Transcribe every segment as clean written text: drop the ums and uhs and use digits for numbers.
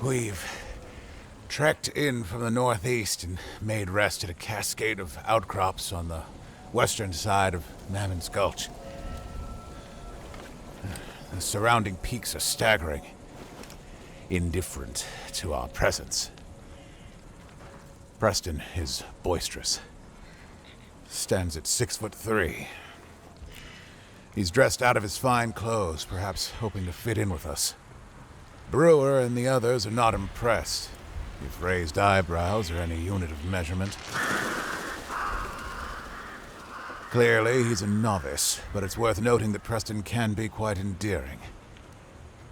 We've trekked in from the northeast and made rest at a cascade of outcrops on the western side of Mammon's Gulch. The surrounding peaks are staggering, indifferent to our presence. Preston is boisterous. Stands at 6'3". He's dressed out of his fine clothes, perhaps hoping to fit in with us. Brewer and the others are not impressed, if raised eyebrows are any unit of measurement. Clearly, he's a novice, but it's worth noting that Preston can be quite endearing.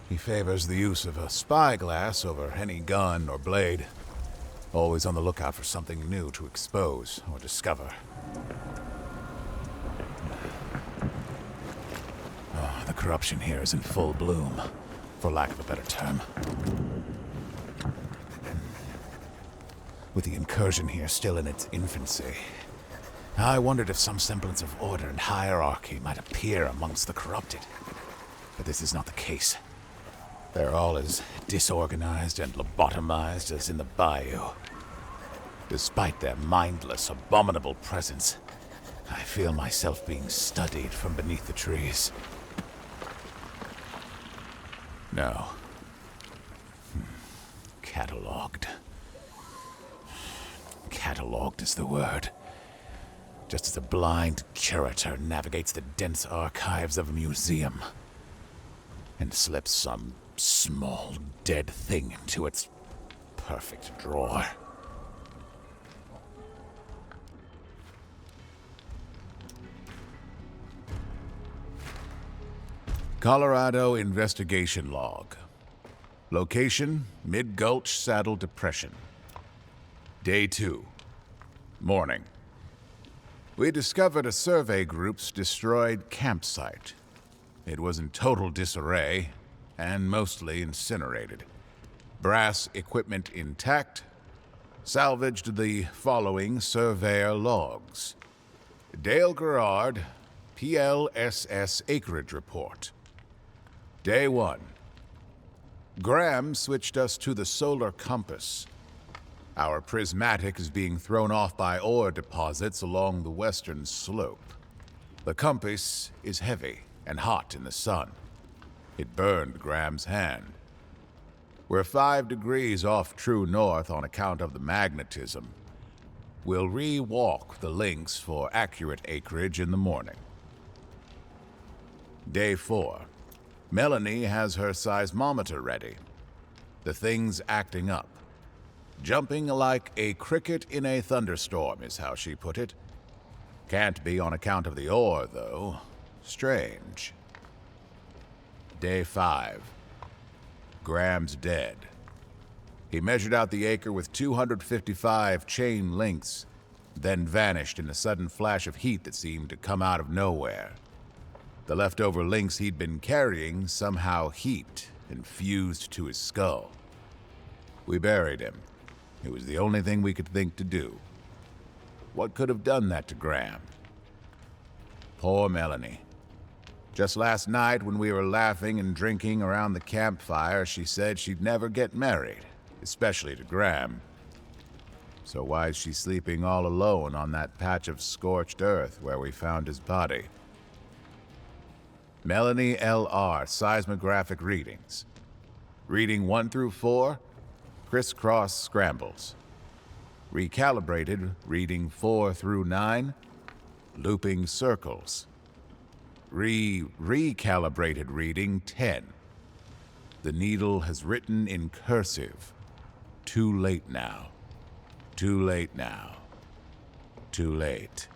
He favors the use of a spyglass over any gun or blade, always on the lookout for something new to expose or discover. Oh, the corruption here is in full bloom, for lack of a better term. With the incursion here still in its infancy, I wondered if some semblance of order and hierarchy might appear amongst the corrupted. But this is not the case. They're all as disorganized and lobotomized as in the bayou. Despite their mindless, abominable presence, I feel myself being studied from beneath the trees. No. Catalogued. Catalogued is the word. Just as a blind curator navigates the dense archives of a museum and slips some small, dead thing into its perfect drawer. Colorado Investigation Log. Location, Mid-Gulch Saddle Depression. Day 2. Morning. We discovered a survey group's destroyed campsite. It was in total disarray and mostly incinerated. Brass equipment intact. Salvaged the following surveyor logs. Dale Gerard, PLSS Acreage Report. Day 1. Graham switched us to the solar compass. Our prismatic is being thrown off by ore deposits along the western slope. The compass is heavy and hot in the sun. It burned Graham's hand. We're 5 degrees off true north on account of the magnetism. We'll re-walk the links for accurate acreage in the morning. Day 4. Melanie has her seismometer ready. The thing's acting up. Jumping like a cricket in a thunderstorm is how she put it. Can't be on account of the ore, though. Strange. Day 5. Graham's dead. He measured out the acre with 255 chain links, then vanished in a sudden flash of heat that seemed to come out of nowhere. The leftover links he'd been carrying somehow heaped and fused to his skull. We buried him. It was the only thing we could think to do. What could have done that to Graham? Poor Melanie. Just last night, when we were laughing and drinking around the campfire, she said she'd never get married, especially to Graham. So why is she sleeping all alone on that patch of scorched earth where we found his body? Melanie L.R. Seismographic readings. Reading 1 through 4, crisscross scrambles. Recalibrated, reading 4 through 9, looping circles. Recalibrated, reading 10. The needle has written in cursive, "Too late now. Too late now. Too late."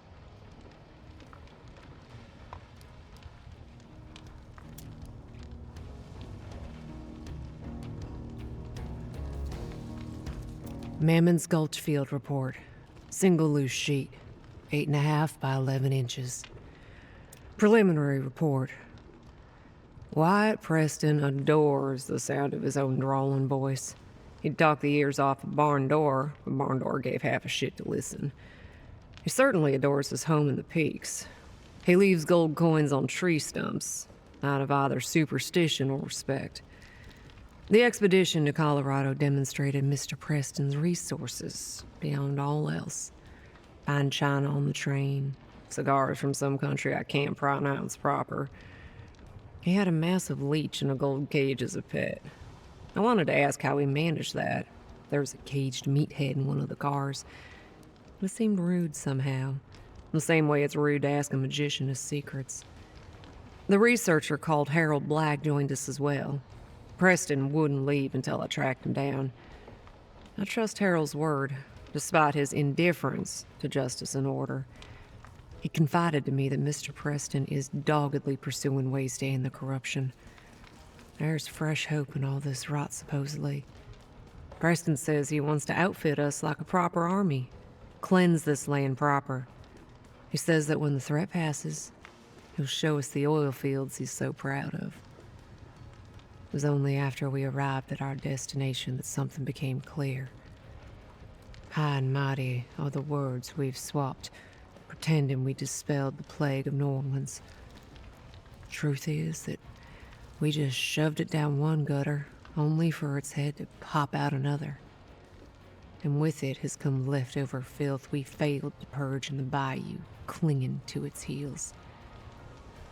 Mammon's Gulch Field Report. Single loose sheet. 8.5 by 11 inches. Preliminary report. Wyatt Preston adores the sound of his own drawling voice. He'd talk the ears off a barn door, but barn door gave half a shit to listen. He certainly adores his home in the peaks. He leaves gold coins on tree stumps, out of either superstition or respect. The expedition to Colorado demonstrated Mr. Preston's resources beyond all else. Fine china on the train, cigars from some country I can't pronounce proper. He had a massive leech in a gold cage as a pet. I wanted to ask how he managed that. There was a caged meathead in one of the cars. It seemed rude somehow, the same way it's rude to ask a magician his secrets. The researcher called Harold Black joined us as well. Preston wouldn't leave until I tracked him down. I trust Harold's word, despite his indifference to justice and order. He confided to me that Mr. Preston is doggedly pursuing ways to end the corruption. There's fresh hope in all this rot, supposedly. Preston says he wants to outfit us like a proper army, cleanse this land proper. He says that when the threat passes, he'll show us the oil fields he's so proud of. It was only after we arrived at our destination that something became clear. High and mighty are the words we've swapped, pretending we dispelled the plague of New Orleans. Truth is that we just shoved it down one gutter, only for its head to pop out another. And with it has come leftover filth we failed to purge in the bayou, clinging to its heels.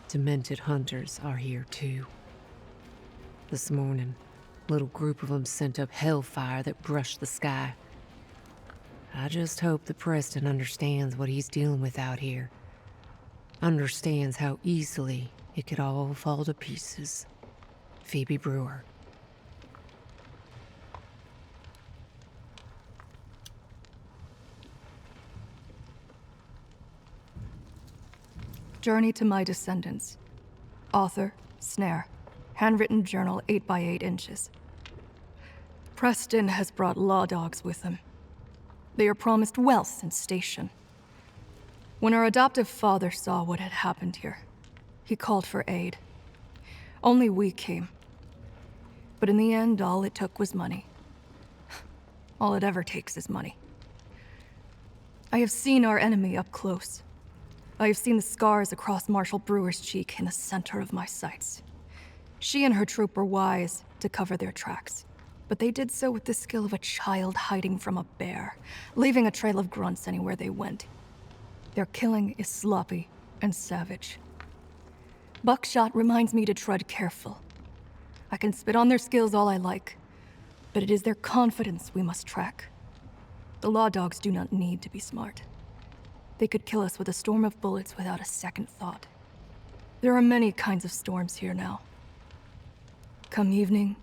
Demented hunters are here too. This morning, a little group of them sent up hellfire that brushed the sky. I just hope that Preston understands what he's dealing with out here. Understands how easily it could all fall to pieces. Phoebe Brewer. Journey to My Descendants. Author, Snare. Handwritten journal 8 by 8 inches. Preston has brought law dogs with him. They are promised wealth and station. When our adoptive father saw what had happened here, he called for aid. Only we came. But in the end, all it took was money. All it ever takes is money. I have seen our enemy up close. I have seen the scars across Marshal Brewer's cheek in the center of my sights. She and her troop were wise to cover their tracks, but they did so with the skill of a child hiding from a bear, leaving a trail of grunts anywhere they went. Their killing is sloppy and savage. Buckshot reminds me to tread careful. I can spit on their skills all I like, but it is their confidence we must track. The law dogs do not need to be smart. They could kill us with a storm of bullets without a second thought. There are many kinds of storms here now. Come evening,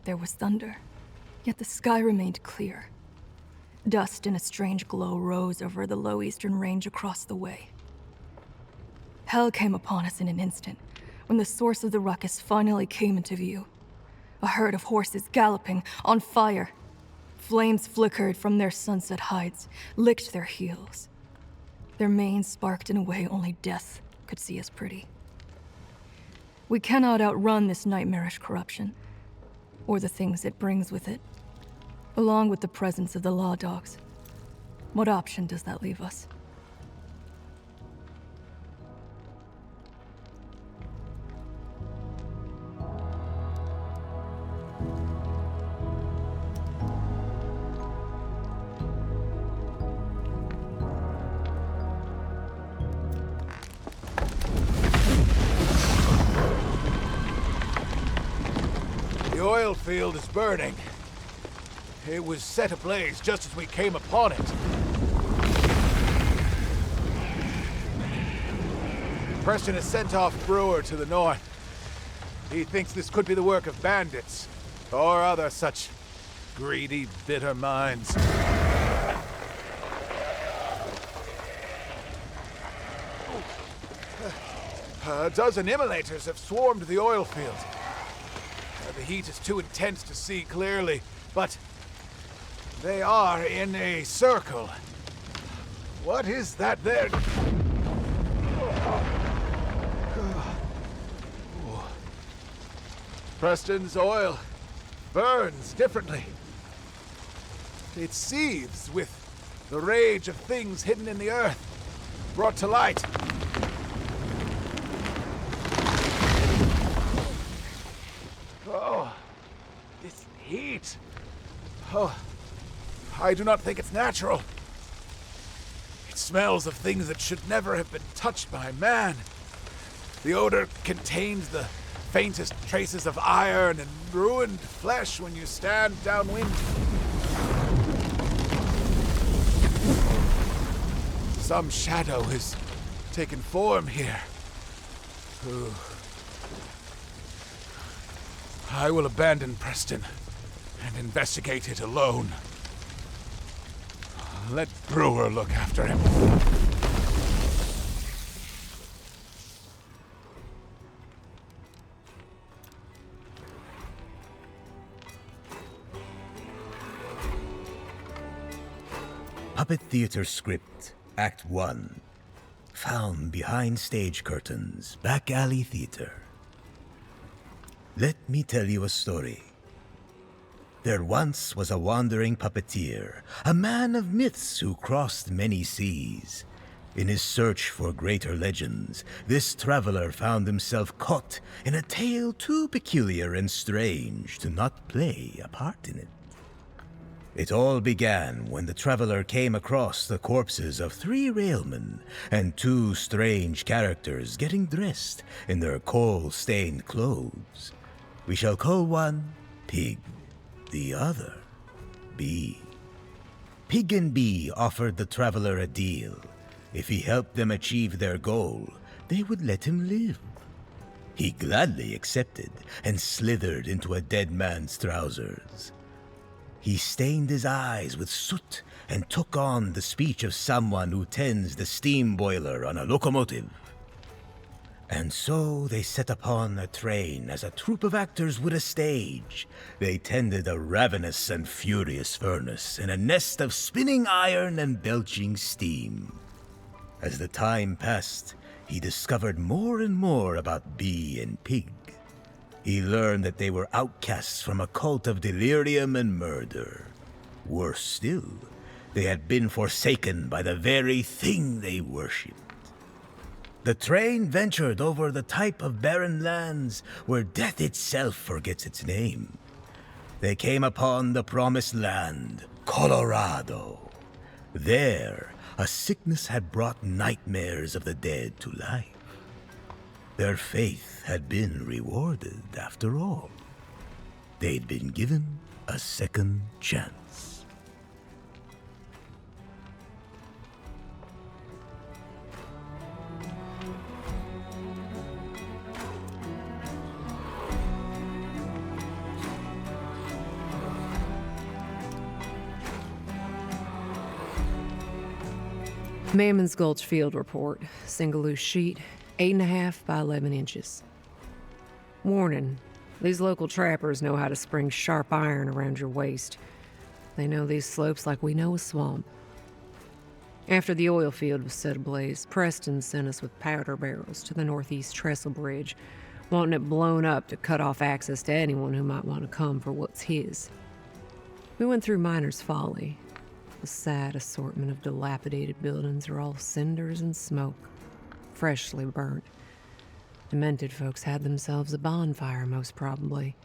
there was thunder, yet the sky remained clear. Dust in a strange glow rose over the low eastern range across the way. Hell came upon us in an instant, when the source of the ruckus finally came into view. A herd of horses galloping, on fire. Flames flickered from their sunset hides, licked their heels. Their manes sparked in a way only death could see as pretty. We cannot outrun this nightmarish corruption, or the things it brings with it, along with the presence of the law dogs. What option does that leave us? The oil field is burning. It was set ablaze just as we came upon it. Preston has sent off Brewer to the north. He thinks this could be the work of bandits, or other such greedy, bitter minds. A dozen immolators have swarmed the oil field. The heat is too intense to see clearly, but they are in a circle. What is that there? Preston's oil burns differently. It seethes with the rage of things hidden in the earth, brought to light. Oh, this heat. Oh, I do not think it's natural. It smells of things that should never have been touched by man. The odor contains the faintest traces of iron and ruined flesh when you stand downwind. Some shadow has taken form here. Ooh. I will abandon Preston and investigate it alone. Let Brewer look after him. Puppet Theater Script, Act 1. Found behind stage curtains, back alley theater. Let me tell you a story. There once was a wandering puppeteer, a man of myths who crossed many seas. In his search for greater legends, this traveler found himself caught in a tale too peculiar and strange to not play a part in it. It all began when the traveler came across the corpses of 3 railmen and 2 strange characters getting dressed in their coal-stained clothes. We shall call one Pig, the other Bee. Pig and Bee offered the traveler a deal. If he helped them achieve their goal, they would let him live. He gladly accepted and slithered into a dead man's trousers. He stained his eyes with soot and took on the speech of someone who tends the steam boiler on a locomotive. And so they set upon a train as a troupe of actors would a stage. They tended a ravenous and furious furnace in a nest of spinning iron and belching steam. As the time passed, he discovered more and more about Bee and Pig. He learned that they were outcasts from a cult of delirium and murder. Worse still, they had been forsaken by the very thing they worshipped. The train ventured over the type of barren lands where death itself forgets its name. They came upon the promised land, Colorado. There, a sickness had brought nightmares of the dead to life. Their faith had been rewarded after all. They'd been given a second chance. Mammon's Gulch Field Report. Single loose sheet, 8.5 by 11 inches. Warning, these local trappers know how to spring sharp iron around your waist. They know these slopes like we know a swamp. After the oil field was set ablaze, Preston sent us with powder barrels to the northeast trestle bridge, wanting it blown up to cut off access to anyone who might want to come for what's his. We went through Miner's Folly. A sad assortment of dilapidated buildings are all cinders and smoke, freshly burnt. Demented folks had themselves a bonfire, most probably.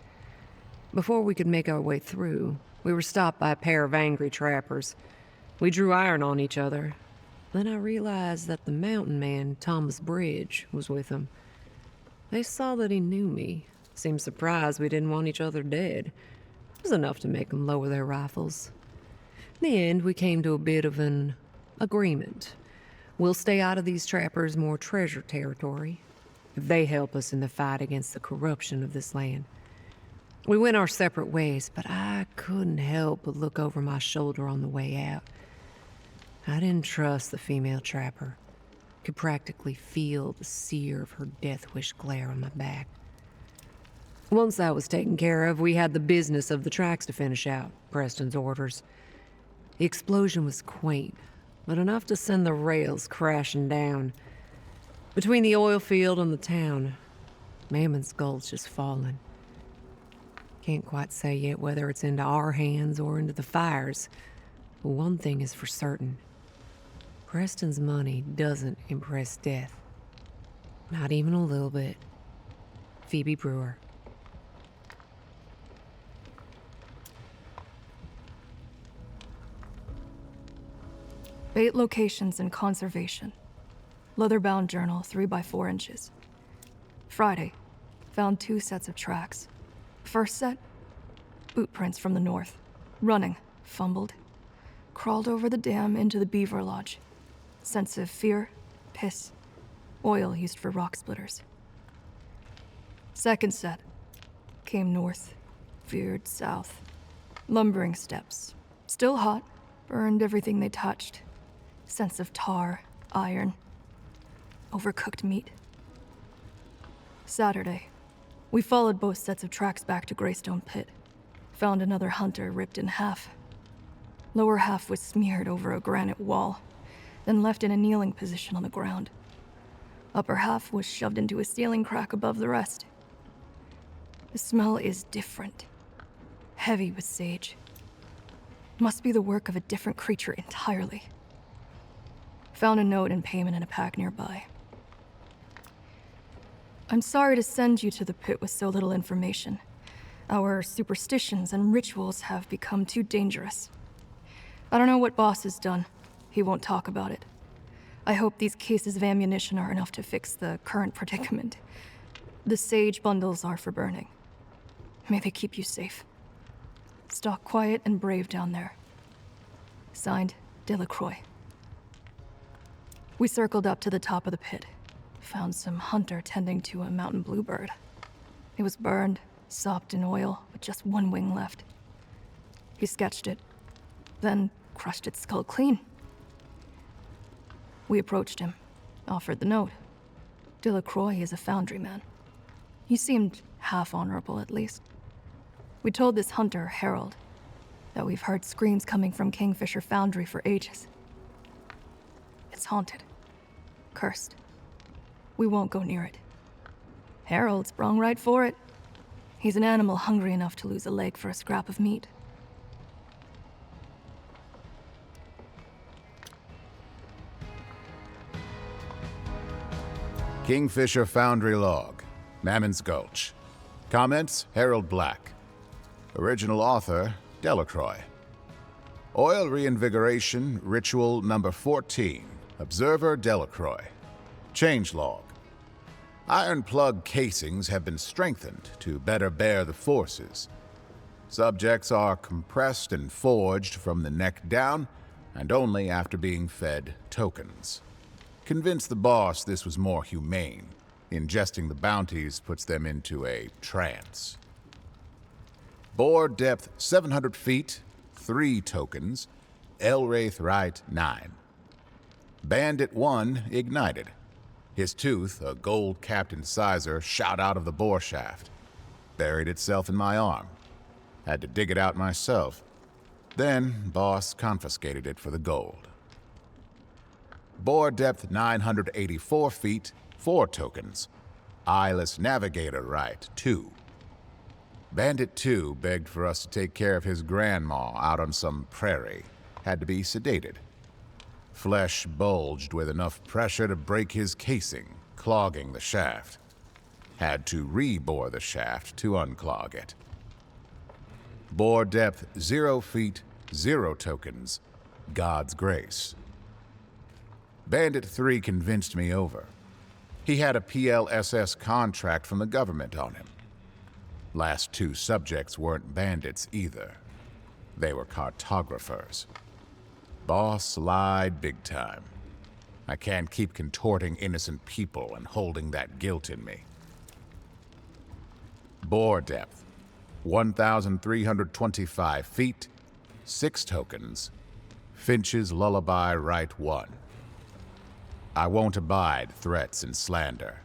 Before we could make our way through, we were stopped by a pair of angry trappers. We drew iron on each other. Then I realized that the mountain man, Thomas Bridge, was with them. They saw that he knew me, seemed surprised we didn't want each other dead. It was enough to make them lower their rifles. In the end, we came to a bit of an agreement. We'll stay out of these trappers' more treasure territory if they help us in the fight against the corruption of this land. We went our separate ways, but I couldn't help but look over my shoulder on the way out. I didn't trust the female trapper. Could practically feel the sear of her death wish glare on my back. Once that was taken care of, we had the business of the tracks to finish out, Preston's orders. The explosion was quaint, but enough to send the rails crashing down. Between the oil field and the town, Mammon's Gulch is falling. Can't quite say yet whether it's into our hands or into the fire's, but one thing is for certain. Preston's money doesn't impress death. Not even a little bit. Phoebe Brewer. Bait locations and conservation. Leather-bound journal, 3 by 4 inches. Friday, found 2 sets of tracks. First set, boot prints from the north. Running, fumbled. Crawled over the dam into the beaver lodge. Sense of fear, piss, oil used for rock splitters. Second set, came north, veered south. Lumbering steps, still hot, burned everything they touched. Sense of tar, iron, overcooked meat. Saturday, we followed both sets of tracks back to Greystone Pit. Found another hunter ripped in half. Lower half was smeared over a granite wall, then left in a kneeling position on the ground. Upper half was shoved into a ceiling crack above the rest. The smell is different. Heavy with sage. Must be the work of a different creature entirely. Found a note and payment in a pack nearby. I'm sorry to send you to the pit with so little information. Our superstitions and rituals have become too dangerous. I don't know what Boss has done. He won't talk about it. I hope these cases of ammunition are enough to fix the current predicament. The sage bundles are for burning. May they keep you safe. Stalk quiet and brave down there. Signed, Delacroix. We circled up to the top of the pit. Found some hunter tending to a mountain bluebird. It was burned, sopped in oil, with just one wing left. He sketched it, then crushed its skull clean. We approached him, offered the note. Delacroix is a foundry man. He seemed half honorable, at least. We told this hunter, Harold, that we've heard screams coming from Kingfisher Foundry for ages. It's haunted. Cursed. We won't go near it. Harold sprung right for it. He's an animal hungry enough to lose a leg for a scrap of meat. Kingfisher Foundry Log, Mammon's Gulch. Comments, Harold Black. Original author, Delacroix. Oil Reinvigoration Ritual Number 14, Observer Delacroix. Changelog. Iron plug casings have been strengthened to better bear the forces. Subjects are compressed and forged from the neck down, and only after being fed tokens. Convince the boss this was more humane. Ingesting the bounties puts them into a trance. Bore depth 700 feet, 3 tokens. Elwraith right 9. Bandit 1 ignited. His tooth, a gold-capped incisor, shot out of the bore shaft. Buried itself in my arm. Had to dig it out myself. Then, boss confiscated it for the gold. Bore depth 984 feet, 4 tokens. Eyeless Navigator right 2. Bandit 2 begged for us to take care of his grandma out on some prairie. Had to be sedated. Flesh bulged with enough pressure to break his casing, clogging the shaft. Had to re-bore the shaft to unclog it. Bore depth 0 feet, 0 tokens. God's Grace. Bandit 3 convinced me over. He had a PLSS contract from the government on him. Last 2 subjects weren't bandits either. They were cartographers. Boss lied big time. I can't keep contorting innocent people and holding that guilt in me. Bore depth 1,325 feet, 6 tokens. Finch's Lullaby right 1. I won't abide threats and slander.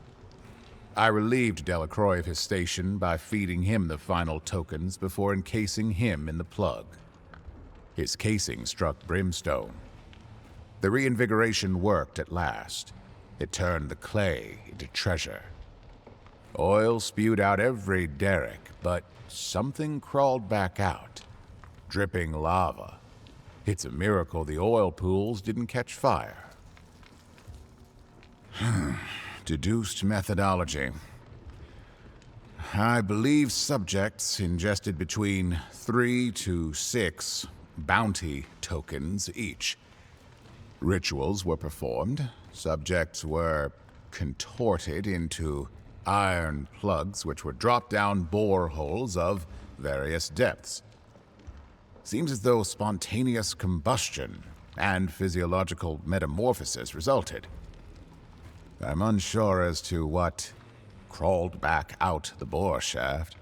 I relieved Delacroix of his station by feeding him the final tokens before encasing him in the plug. His casing struck brimstone. The reinvigoration worked at last. It turned the clay into treasure. Oil spewed out every derrick, but something crawled back out. Dripping lava. It's a miracle the oil pools didn't catch fire. Deduced methodology. I believe subjects ingested between 3 to 6 bounty tokens each. Rituals were performed, subjects were contorted into iron plugs which were dropped down boreholes of various depths. Seems as though spontaneous combustion and physiological metamorphosis resulted. I'm unsure as to what crawled back out the bore shaft.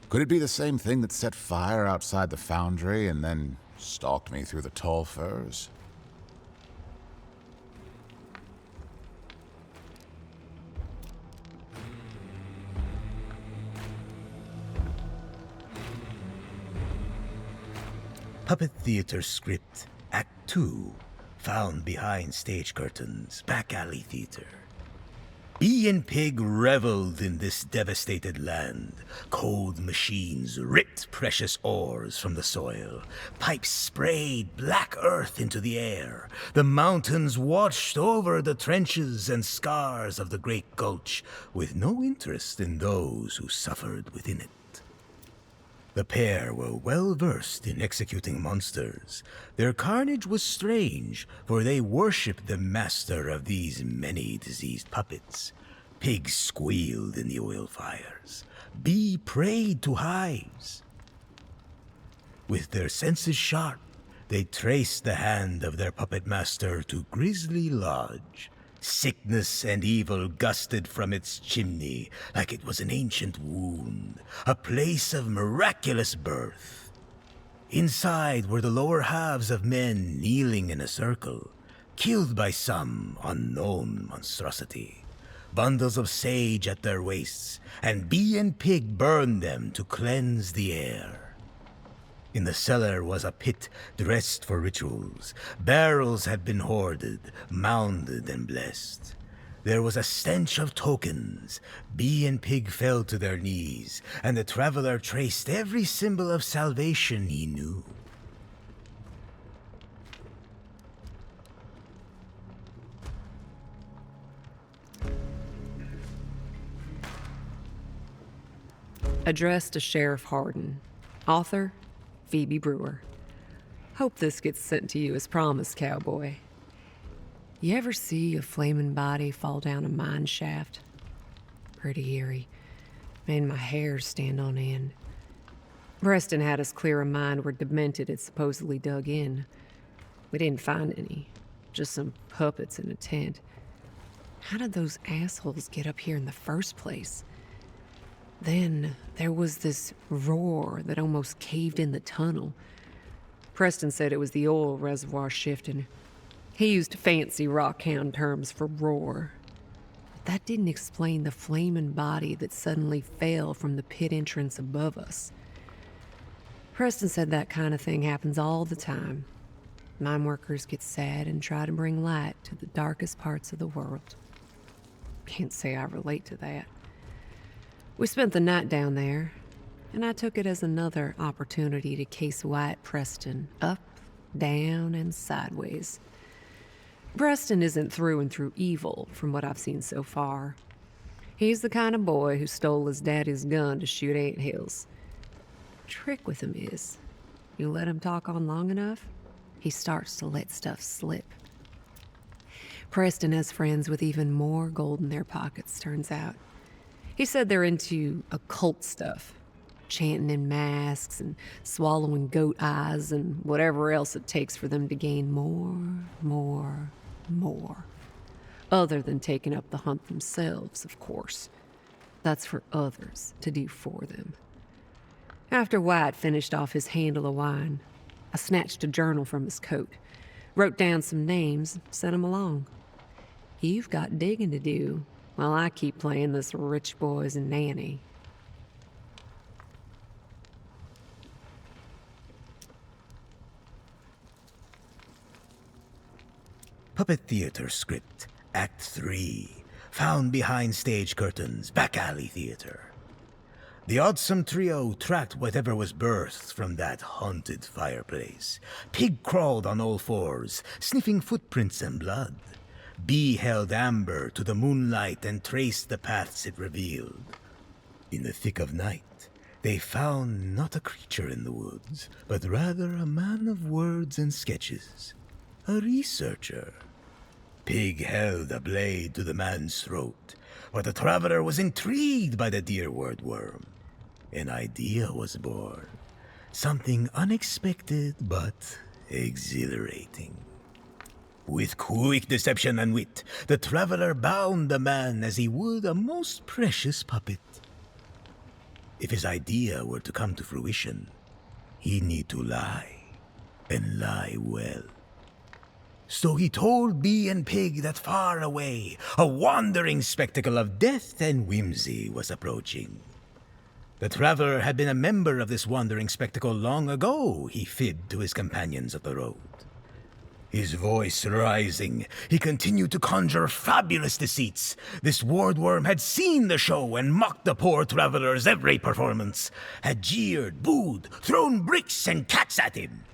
Could it be the same thing that set fire outside the foundry and then stalked me through the tall firs? Puppet Theater Script, Act 2, found behind stage curtains, back alley theater. Bee and pig reveled in this devastated land. Cold machines ripped precious ores from the soil. Pipes sprayed black earth into the air. The mountains watched over the trenches and scars of the Great Gulch, with no interest in those who suffered within it. The pair were well versed in executing monsters. Their carnage was strange, for they worshipped the master of these many diseased puppets. Pigs squealed in the oil fires. Bee prayed to hives. With their senses sharp, they traced the hand of their puppet master to Grisly Lodge. Sickness and evil gusted from its chimney like it was an ancient wound, a place of miraculous birth. Inside were the lower halves of men kneeling in a circle, killed by some unknown monstrosity. Bundles of sage at their waists, and bee and pig burned them to cleanse the air. In the cellar was a pit dressed for rituals. Barrels had been hoarded, mounded, and blessed. There was a stench of tokens. Bee and pig fell to their knees, and the traveler traced every symbol of salvation he knew. Addressed to Sheriff Hardin. Author, Phoebe Brewer. Hope this gets sent to you as promised, cowboy. You ever see a flaming body fall down a mine shaft? Pretty eerie. Made my hair stand on end. Preston had us clear a mine where Demented had supposedly dug in. We didn't find any. Just some puppets in a tent. How did those assholes get up here in the first place? Then there was this roar that almost caved in the tunnel. Preston said it was the oil reservoir shifting. He used fancy rockhound terms for roar. But that didn't explain the flaming body that suddenly fell from the pit entrance above us. Preston said that kind of thing happens all the time. Mine workers get sad and try to bring light to the darkest parts of the world. Can't say I relate to that. We spent the night down there, and I took it as another opportunity to case Wyatt Preston up, down, and sideways. Preston isn't through and through evil, from what I've seen so far. He's the kind of boy who stole his daddy's gun to shoot anthills. Trick with him is, you let him talk on long enough, he starts to let stuff slip. Preston has friends with even more gold in their pockets, turns out. He said they're into occult stuff, chanting in masks and swallowing goat eyes and whatever else it takes for them to gain more. Other than taking up the hunt themselves, of course. That's for others to do for them. After Wyatt finished off his handle of wine, I snatched a journal from his coat, wrote down some names, sent 'em along. You've got digging to do, while I keep playing this rich boy's nanny. Puppet Theater Script, Act 3, found behind stage curtains, back alley theater. The Oddsome Trio tracked whatever was birthed from that haunted fireplace. Pig crawled on all fours, sniffing footprints and blood. Bee held amber to the moonlight and traced the paths it revealed. In the thick of night, they found not a creature in the woods, but rather a man of words and sketches. A researcher. Pig held a blade to the man's throat, but the traveler was intrigued by the dear wordworm. An idea was born. Something unexpected but exhilarating. With quick deception and wit, the traveler bound the man as he would a most precious puppet. If his idea were to come to fruition, he'd need to lie, and lie well. So he told Bee and Pig that far away, a wandering spectacle of death and whimsy was approaching. The traveler had been a member of this wandering spectacle long ago, he fibbed to his companions of the road. His voice rising, he continued to conjure fabulous deceits. This wordworm had seen the show and mocked the poor traveler's every performance, had jeered, booed, thrown bricks and cats at him.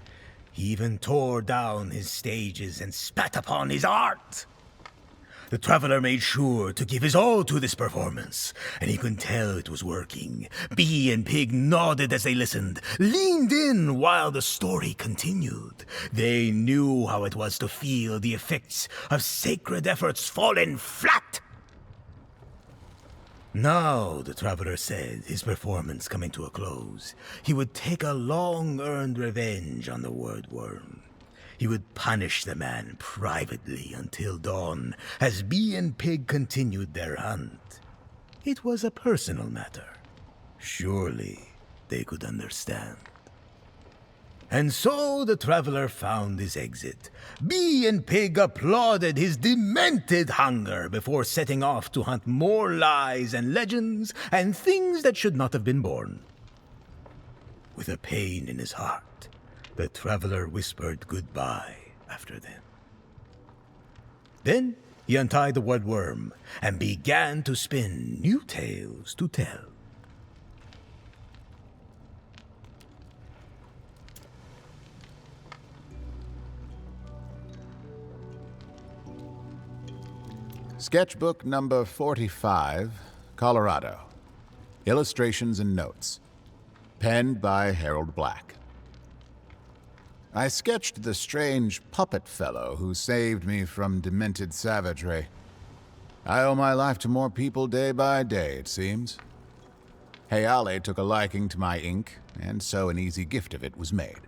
He even tore down his stages and spat upon his art. The traveler made sure to give his all to this performance, and he could tell it was working. Bee and Pig nodded as they listened, leaned in while the story continued. They knew how it was to feel the effects of sacred efforts fallen flat. Now, the traveler said, his performance coming to a close, he would take a long-earned revenge on the wordworm. He would punish the man privately until dawn, as Bee and Pig continued their hunt. It was a personal matter. Surely they could understand. And so the traveler found his exit. Bee and Pig applauded his demented hunger before setting off to hunt more lies and legends and things that should not have been born. With a pain in his heart, the traveler whispered goodbye after them. Then he untied the woodworm and began to spin new tales to tell. Sketchbook number 45, Colorado. Illustrations and notes. Penned by Harold Black. I sketched the strange puppet fellow who saved me from demented savagery. I owe my life to more people day by day, it seems. Hayale took a liking to my ink, and so an easy gift of it was made.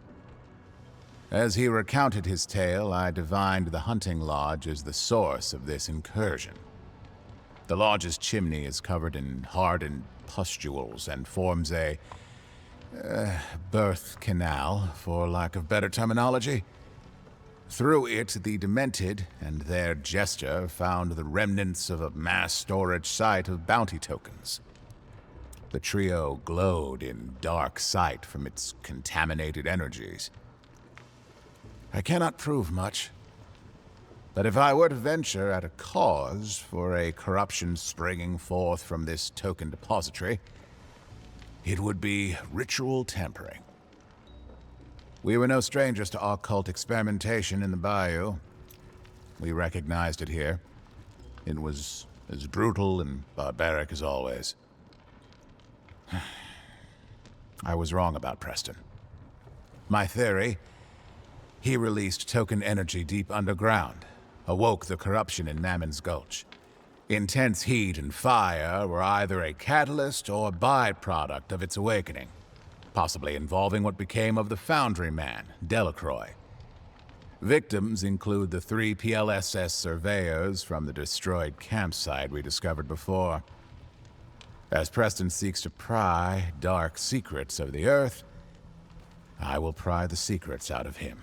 As he recounted his tale, I divined the hunting lodge as the source of this incursion. The lodge's chimney is covered in hardened pustules and forms a birth canal, for lack of better terminology. Through it, the demented and their jester found the remnants of a mass storage site of bounty tokens. The trio glowed in dark sight from its contaminated energies. I cannot prove much, but if I were to venture at a cause for a corruption springing forth from this token depository, it would be ritual tampering. We were no strangers to occult experimentation in the bayou. We recognized it here. It was as brutal and barbaric as always. I was wrong about Preston. My theory: he released token energy deep underground, awoke the corruption in Mammon's Gulch. Intense heat and fire were either a catalyst or byproduct of its awakening, possibly involving what became of the Foundry Man, Delacroix. Victims include the 3 PLSS surveyors from the destroyed campsite we discovered before. As Preston seeks to pry dark secrets of the Earth, I will pry the secrets out of him.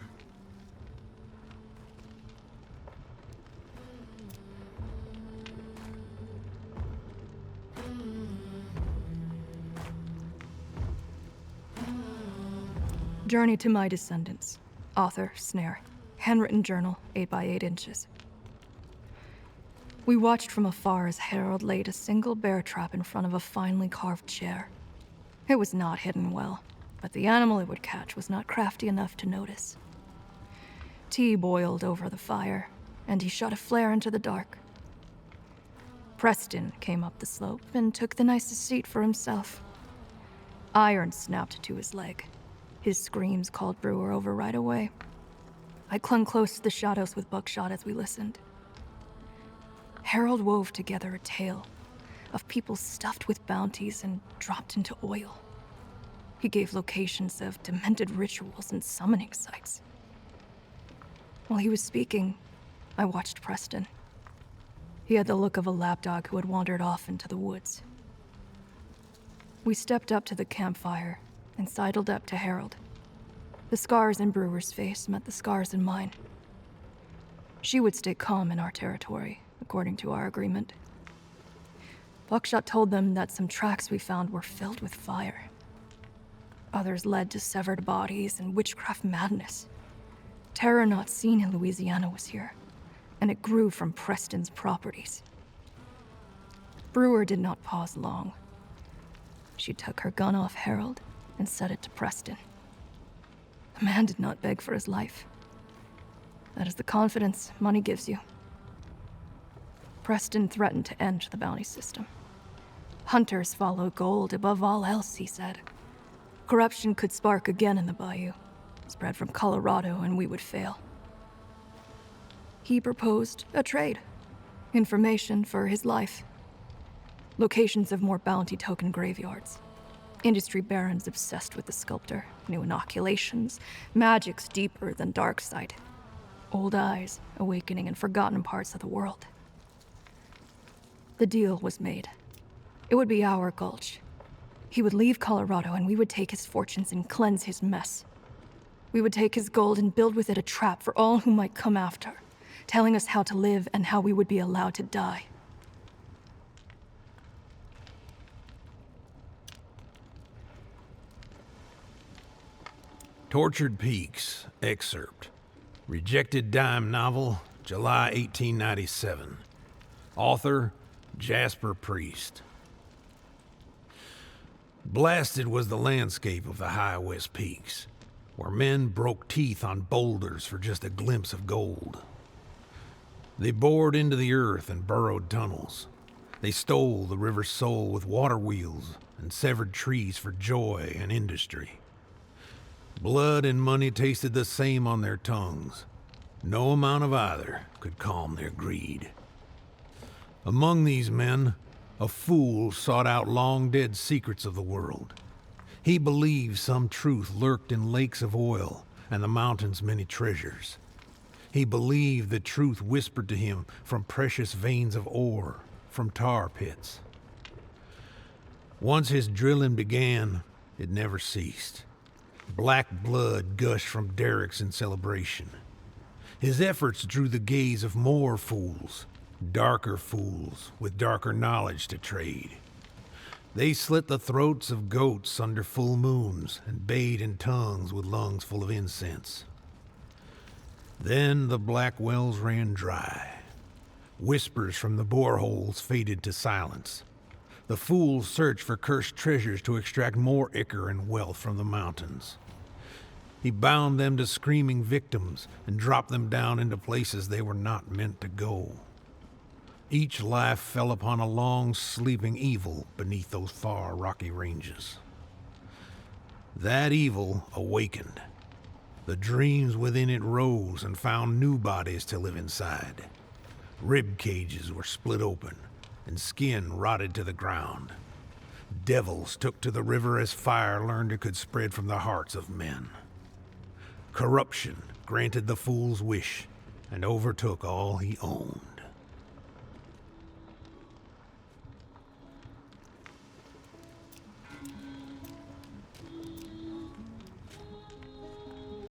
Journey to My Descendants. Author, Snare. Handwritten journal, 8 by 8 inches. We watched from afar as Harold laid a single bear trap in front of a finely carved chair. It was not hidden well, but the animal it would catch was not crafty enough to notice. Tea boiled over the fire, and he shot a flare into the dark. Preston came up the slope and took the nicest seat for himself. Iron snapped to his leg. His screams called Brewer over right away. I clung close to the shadows with buckshot as we listened. Harold wove together a tale of people stuffed with bounties and dropped into oil. He gave locations of demented rituals and summoning sites. While he was speaking, I watched Preston. He had the look of a lapdog who had wandered off into the woods. We stepped up to the campfire and sidled up to Harold. The scars in Brewer's face met the scars in mine. She would stay calm in our territory, according to our agreement. Buckshot told them that some tracks we found were filled with fire. Others led to severed bodies and witchcraft madness. Terror not seen in Louisiana was here, and it grew from Preston's properties. Brewer did not pause long. She took her gun off Harold and set it to Preston. The man did not beg for his life. That is the confidence money gives you. Preston threatened to end the bounty system. Hunters follow gold above all else, he said. Corruption could spark again in the bayou, spread from Colorado, and we would fail. He proposed a trade. Information for his life. Locations of more bounty token graveyards. Industry barons obsessed with the sculptor. New inoculations. Magics deeper than Darksight. Old eyes awakening in forgotten parts of the world. The deal was made. It would be our gulch. He would leave Colorado and we would take his fortunes and cleanse his mess. We would take his gold and build with it a trap for all who might come after, telling us how to live and how we would be allowed to die. Tortured Peaks, excerpt. Rejected Dime novel, July 1897. Author, Jasper Priest. Blasted was the landscape of the high West Peaks, where men broke teeth on boulders for just a glimpse of gold. They bored into the earth and burrowed tunnels. They stole the river's soul with water wheels and severed trees for joy and industry. Blood and money tasted the same on their tongues. No amount of either could calm their greed. Among these men, a fool sought out long-dead secrets of the world. He believed some truth lurked in lakes of oil and the mountain's many treasures. He believed the truth whispered to him from precious veins of ore, from tar pits. Once his drilling began, it never ceased. Black blood gushed from derricks in celebration. His efforts drew the gaze of more fools, darker fools with darker knowledge to trade. They slit the throats of goats under full moons and bayed in tongues with lungs full of incense. Then the black wells ran dry. Whispers from the boreholes faded to silence. The fools searched for cursed treasures to extract more ichor and wealth from the mountains. He bound them to screaming victims and dropped them down into places they were not meant to go. Each life fell upon a long, sleeping evil beneath those far rocky ranges. That evil awakened. The dreams within it rose and found new bodies to live inside. Rib cages were split open, and skin rotted to the ground. Devils took to the river as fire learned it could spread from the hearts of men. Corruption granted the fool's wish and overtook all he owned.